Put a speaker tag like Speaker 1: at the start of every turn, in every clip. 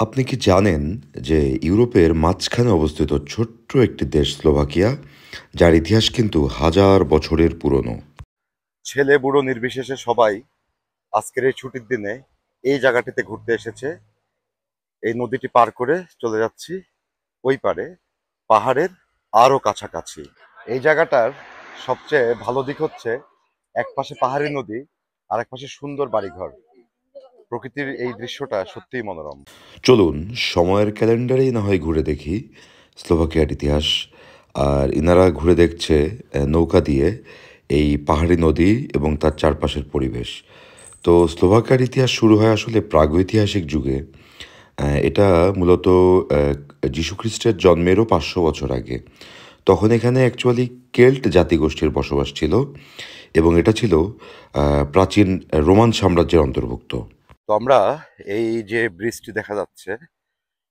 Speaker 1: আপনি কি জানেন যে ইউরোপের মাঝখানে অবস্থিত ছোট্ট একটি দেশ স্লোভাকিয়া, যার ইতিহাস কিন্তু হাজার বছরের পুরনো।
Speaker 2: ছেলে বুড়ো নির্বিশেষে সবাই আজকের এই ছুটির দিনে এই জায়গাটিতে ঘুরতে এসেছে। এই নদীটি পার করে চলে যাচ্ছি ওই পারে, পাহাড়ের আরো কাছাকাছি। এই জায়গাটার সবচেয়ে ভালো দিক হচ্ছে এক পাশে পাহাড়ি নদী আর এক পাশে সুন্দর বাড়িঘর। প্রকৃতির এই দৃশ্যটা সত্যিই মনোরম।
Speaker 1: চলুন সময়ের ক্যালেন্ডারেই না হয় ঘুরে দেখি স্লোভাকিয়ার ইতিহাস। আর ইনারা ঘুরে দেখছে নৌকা দিয়ে এই পাহাড়ি নদী এবং তার চারপাশের পরিবেশ। তো স্লোভাকিয়ার ইতিহাস শুরু হয় আসলে প্রাগৈতিহাসিক যুগে। এটা মূলত যীশুখ্রিস্টের জন্মেরও ৫০০ বছর আগে। তখন এখানে অ্যাকচুয়ালি কেল্ট জাতিগোষ্ঠীর বসবাস ছিল এবং এটা ছিল প্রাচীন রোমান সাম্রাজ্যের অন্তর্ভুক্ত।
Speaker 2: তো আমরা এই যে ব্রিজটি দেখা যাচ্ছে,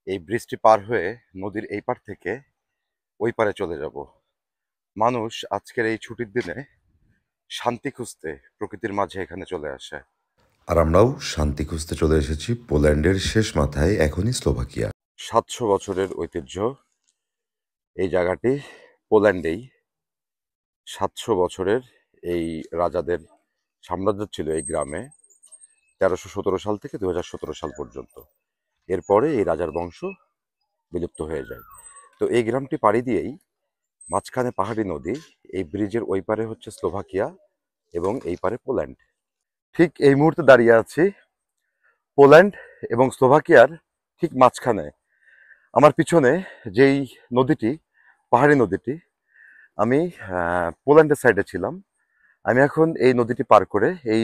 Speaker 2: এই ব্রিজটি পার হয়ে নদীর এই পার থেকে ওই পারে চলে যাব। মানুষ আজকের এই ছুটির দিনে শান্তি খুঁজতে প্রকৃতির মাঝে এখানে চলে আসে।
Speaker 1: আর আমরাও শান্তি খুঁজতে চলে এসেছি পোল্যান্ডের শেষ মাথায়, এখনই স্লোভাকিয়া।
Speaker 2: ৭০০ বছরের ঐতিহ্য এই জায়গাটি পোল্যান্ডেই। ৭০০ বছরের এই রাজাদের সাম্রাজ্য ছিল এই গ্রামে, ১৩১৭ সাল থেকে ২০১৭ সাল পর্যন্ত। এরপরে এই রাজার বংশ বিলুপ্ত হয়ে যায়। তো এই গ্রামটি পাড়ি দিয়েই মাঝখানে পাহাড়ি নদী, এই ব্রিজের ওই পারে হচ্ছে স্লোভাকিয়া এবং এই পারে পোল্যান্ড। ঠিক এই মুহূর্তে দাঁড়িয়ে আছি পোল্যান্ড এবং স্লোভাকিয়ার ঠিক মাঝখানে। আমার পিছনে যেই নদীটি, পাহাড়ি নদীটি, আমি পোল্যান্ডের সাইডে ছিলাম। আমি এখন এই নদীটি পার করে এই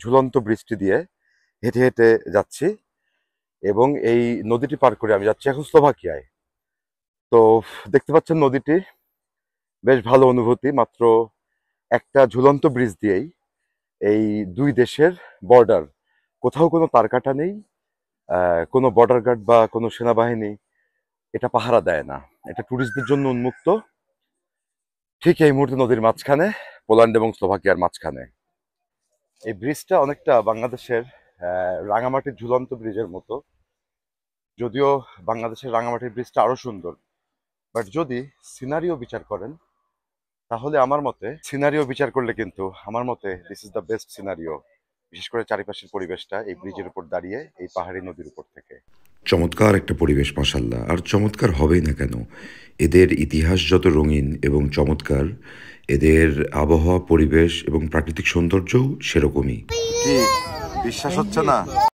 Speaker 2: ঝুলন্ত ব্রিজটি দিয়ে হেঁটে হেঁটে যাচ্ছি এবং এই নদীটি পার করে আমি যাচ্ছি এখন স্লোভাকিয়ায়। তো দেখতে পাচ্ছেন নদীটি, বেশ ভালো অনুভূতি। মাত্র একটা ঝুলন্ত ব্রিজ দিয়েই এই দুই দেশের বর্ডার, কোথাও কোনো তারকাটা নেই, কোনো বর্ডার গার্ড বা কোনো সেনাবাহিনী এটা পাহারা দেয় না। এটা ট্যুরিস্টদের জন্য উন্মুক্ত। ঠিক এই মুহূর্তে নদীর মাঝখানে, পোল্যান্ড এবং স্লোভাকিয়ার মাঝখানে। এই ব্রিজটা অনেকটা বাংলাদেশের রাঙামাটির ঝুলন্ত ব্রিজের মতো। যদিও বাংলাদেশের রাঙামাটির ব্রিজটা আরো সুন্দর, বাট যদি সিনারিও বিচার করেন তাহলে আমার মতে, সিনারিও বিচার করলে কিন্তু আমার মতে this is the best scenario. বিশেষ করে চারিপাশের পরিবেশটা এই ব্রিজের উপর দাঁড়িয়ে এই পাহাড়ি নদীর উপর থেকে।
Speaker 1: চমৎকার একটা পরিবেশ, মাশাল্লাহ। আর চমৎকার হবেই না কেন, এদের ইতিহাস যত রঙিন এবং চমৎকার, এদের আবহাওয়া, পরিবেশ এবং প্রাকৃতিক সৌন্দর্যও সেরকমই।
Speaker 2: কি বিশ্বাস হচ্ছে না?